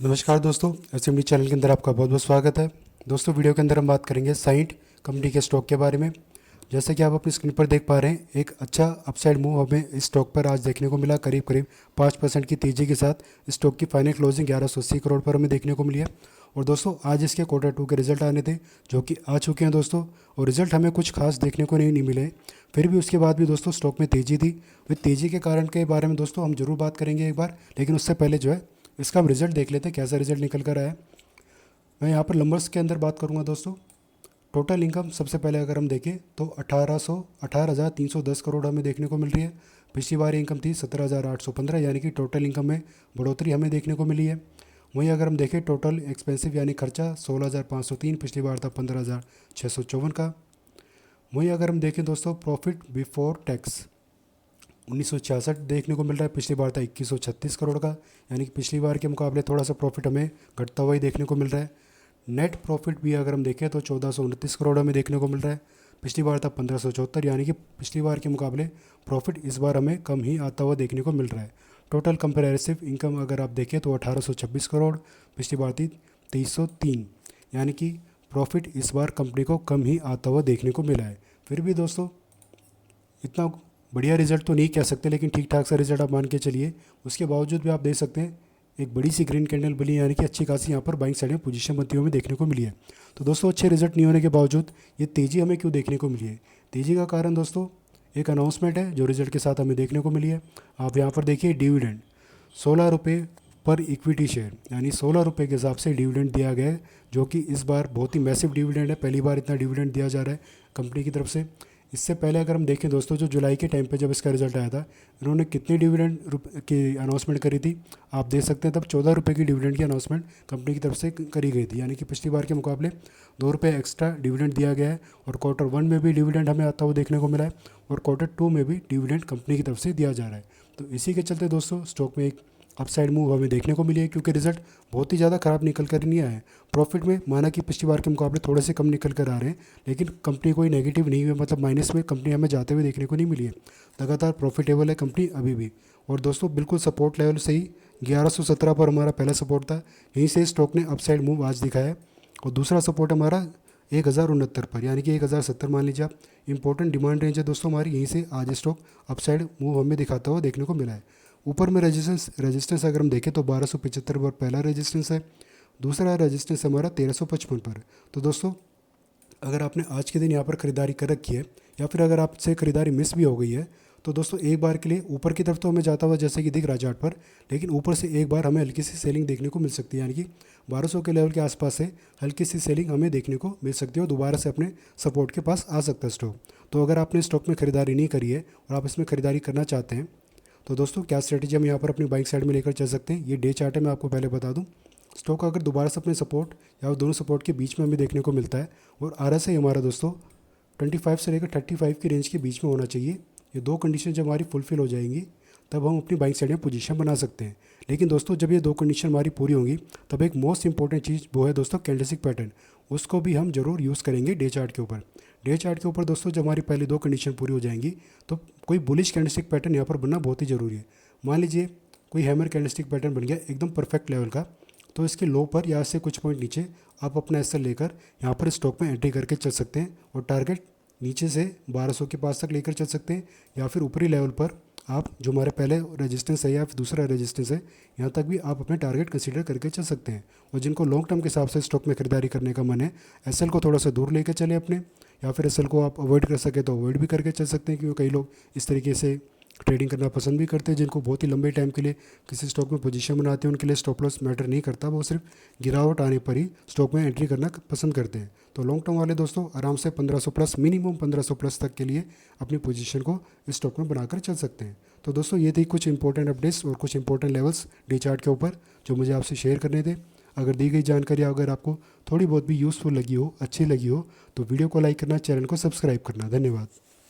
नमस्कार दोस्तों, SMD channel के अंदर आपका बहुत बहुत स्वागत है। दोस्तों, वीडियो के अंदर हम बात करेंगे साइंट कंपनी के स्टॉक के बारे में। जैसे कि आप अपनी स्क्रीन पर देख पा रहे हैं, एक अच्छा अपसाइड मूव हमें इस स्टॉक पर आज देखने को मिला। करीब करीब 5% की तेज़ी के साथ स्टॉक की फाइनल क्लोजिंग 1180 करोड़ पर हमें देखने को मिली है। और दोस्तों, आज इसके क्वार्टर 2 के रिजल्ट आने थे, जो कि आ चुके हैं दोस्तों। और रिजल्ट हमें कुछ खास देखने को नहीं मिले, फिर भी उसके बाद भी दोस्तों स्टॉक में तेज़ी थी। वे तेज़ी के कारण के बारे में दोस्तों हम जरूर बात करेंगे एक बार, लेकिन उससे पहले जो है इसका हम रिजल्ट देख लेते हैं, कैसा रिजल्ट निकल कर आया है। मैं यहाँ पर नंबर्स के अंदर बात करूँगा दोस्तों। टोटल इनकम सबसे पहले अगर हम देखें तो 18,310 करोड़ हमें देखने को मिल रही है। पिछली बार इनकम थी 17,815, यानी कि टोटल इनकम में बढ़ोतरी हमें देखने को मिली है। वहीं अगर हम देखें टोटल एक्सपेंसिव यानी खर्चा 16,503, पिछली बार था 15,654 का। वहीं अगर हम देखें दोस्तों प्रॉफिट बिफोर टैक्स 1966 देखने को मिल रहा है, पिछली बार था 2136 करोड़ का, यानी कि पिछली बार के मुकाबले थोड़ा सा प्रॉफिट हमें घटता हुआ ही देखने को मिल रहा है। नेट प्रॉफिट भी अगर हम देखें तो 1429 करोड़ हमें देखने को मिल रहा है, पिछली बार था 1574, यानी कि पिछली बार के मुकाबले प्रॉफिट इस बार हमें कम ही आता हुआ देखने को मिल रहा है। टोटल कंपेरेसिव इनकम अगर आप देखें तो 1826 करोड़, पिछली बार थी 2303, यानी कि प्रॉफिट इस बार कंपनी को कम ही आता हुआ देखने को मिला है। फिर भी दोस्तों इतना बढ़िया रिजल्ट तो नहीं कह सकते, लेकिन ठीक ठाक सा रिजल्ट आप मान के चलिए। उसके बावजूद भी आप देख सकते हैं एक बड़ी सी ग्रीन कैंडल बनी, यानी कि अच्छी खासी यहाँ पर बाइंग साइड में पोजीशन बनती हुई हमें देखने को मिली है। तो दोस्तों, अच्छे रिजल्ट नहीं होने के बावजूद ये तेज़ी हमें क्यों देखने को मिली है? तेज़ी का कारण दोस्तों एक अनाउंसमेंट है जो रिजल्ट के साथ हमें देखने को मिली है। आप यहाँ पर देखिए डिविडेंड 16 रुपये पर इक्विटी शेयर, यानी 16 रुपये के हिसाब से डिविडेंड दिया गया है, जो कि इस बार बहुत ही मैसिव डिविडेंड है। पहली बार इतना डिविडेंड दिया जा रहा है कंपनी की तरफ से। इससे पहले अगर हम देखें दोस्तों, जो जुलाई के टाइम पे जब इसका रिजल्ट आया था, इन्होंने कितनी डिविडेंड की अनाउंसमेंट करी थी आप देख सकते हैं। तब 14 रुपये की डिविडेंड की अनाउंसमेंट कंपनी की तरफ से करी गई थी, यानी कि पिछली बार के मुकाबले 2 रुपये एक्स्ट्रा डिविडेंड दिया गया है। और क्वार्टर 1 में भी डिविडेंड हमें आता हुआ देखने को मिला है, और क्वार्टर 2 में भी डिविडेंड कंपनी की तरफ से दिया जा रहा है। तो इसी के चलते दोस्तों स्टॉक में एक अपसाइड मूव हमें देखने को मिली है, क्योंकि रिजल्ट बहुत ही ज़्यादा ख़राब निकल कर नहीं आया है। प्रॉफिट में माना कि पिछली बार के मुकाबले थोड़े से कम निकल कर आ रहे हैं, लेकिन कंपनी कोई नेगेटिव नहीं हुई, मतलब माइनस में कंपनी हमें जाते हुए देखने को नहीं मिली है। लगातार प्रॉफिटेबल है कंपनी अभी भी। और दोस्तों बिल्कुल सपोर्ट लेवल से ही 1117 पर हमारा पहला सपोर्ट था, यहीं से स्टॉक ने अपसाइड मूव आज दिखाया है। और दूसरा सपोर्ट हमारा 1069 पर, यानी कि 1070 मान लीजिए आप। इंपॉर्टेंट डिमांड रेंज है दोस्तों हमारी, यहीं से आज स्टॉक अपसाइड मूव हमें दिखाता हुआ देखने को मिला है। ऊपर में रेजिस्टेंस अगर हम देखें तो 1275 पर पहला रेजिस्टेंस है, दूसरा रेजिस्टेंस हमारा 1355 पर। तो दोस्तों अगर आपने आज के दिन यहाँ पर ख़रीदारी कर रखी है, या फिर अगर आपसे ख़रीदारी मिस भी हो गई है, तो दोस्तों एक बार के लिए ऊपर की तरफ तो हमें जाता हुआ जैसे कि दिख रहा है चार्ट पर, लेकिन ऊपर से एक बार हमें हल्की सी सेलिंग देखने को मिल सकती है, यानी कि 1200 के लेवल के आसपास से हल्की सी सेलिंग हमें देखने को मिल सकती है, और दोबारा से अपने सपोर्ट के पास आ सकता है स्टॉक। तो अगर आपने स्टॉक में ख़रीदारी नहीं करी है और आप इसमें ख़रीदारी करना चाहते हैं, तो दोस्तों क्या स्ट्रेटेजी हम यहाँ पर अपनी बाइक साइड में लेकर चल सकते हैं, ये डे चार्ट है। मैं आपको पहले बता दूँ, स्टॉक अगर दोबारा से अपने सपोर्ट या दोनों सपोर्ट के बीच में हमें देखने को मिलता है, और RSI हमारा दोस्तों 25 से लेकर 35 की रेंज के बीच में होना चाहिए। ये दो कंडीशन जब हमारी फुलफिल हो जाएंगी, तब हम अपनी बाइक साइड में पोजीशन बना सकते हैं। लेकिन दोस्तों जब ये दो कंडीशन हमारी पूरी होंगी, तब एक मोस्ट इंपॉर्टेंट चीज़ वो है दोस्तों कैंडलस्टिक पैटर्न। उसको भी हम जरूर यूज़ करेंगे डे चार्ट के ऊपर। डे चार्ट के ऊपर दोस्तों जब हमारी पहली दो कंडीशन पूरी हो जाएंगी, तो कोई बुलिश कैंडलस्टिक पैटर्न यहाँ पर बनना बहुत ही ज़रूरी है। मान लीजिए कोई हैमर कैंडलस्टिक पैटर्न बन गया एकदम परफेक्ट लेवल का, तो इसके लो पर या से कुछ पॉइंट नीचे आप अपना एसएल लेकर यहाँ पर स्टॉक में एंट्री करके चल सकते हैं, और टारगेट नीचे से 1200 के पास तक लेकर चल सकते हैं, या फिर ऊपरी लेवल पर आप जो हमारे पहले रेजिस्टेंस है या फिर दूसरा रेजिस्टेंस है, यहाँ तक भी आप अपने टारगेट कंसीडर करके चल सकते हैं। और जिनको लॉन्ग टर्म के हिसाब से स्टॉक में खरीदारी करने का मन है, एसएल को थोड़ा सा दूर लेकर चले अपने, या फिर एसएल को आप अवॉइड कर सके तो अवॉइड भी करके चल सकते हैं, क्योंकि कई लोग इस तरीके से ट्रेडिंग करना पसंद भी करते हैं, जिनको बहुत ही लंबे टाइम के लिए किसी स्टॉक में पोजीशन बनाते हैं, उनके लिए स्टॉप लॉस मैटर नहीं करता, वो सिर्फ गिरावट आने पर ही स्टॉक में एंट्री करना पसंद करते हैं। तो लॉन्ग टर्म वाले दोस्तों आराम से 1500 प्लस, मिनिमम 1500 प्लस तक के लिए अपनी पोजीशन को स्टॉक में बनाकर चल सकते हैं। तो दोस्तों ये थी कुछ इंपॉर्टेंट अपडेट्स और कुछ इंपॉर्टेंट लेवल्स डे चार्ट के ऊपर जो मुझे आपसे शेयर करने थे। अगर दी गई जानकारी अगर आपको थोड़ी बहुत भी यूज़फुल लगी हो, अच्छी लगी हो, तो वीडियो को लाइक करना, चैनल को सब्सक्राइब करना। धन्यवाद।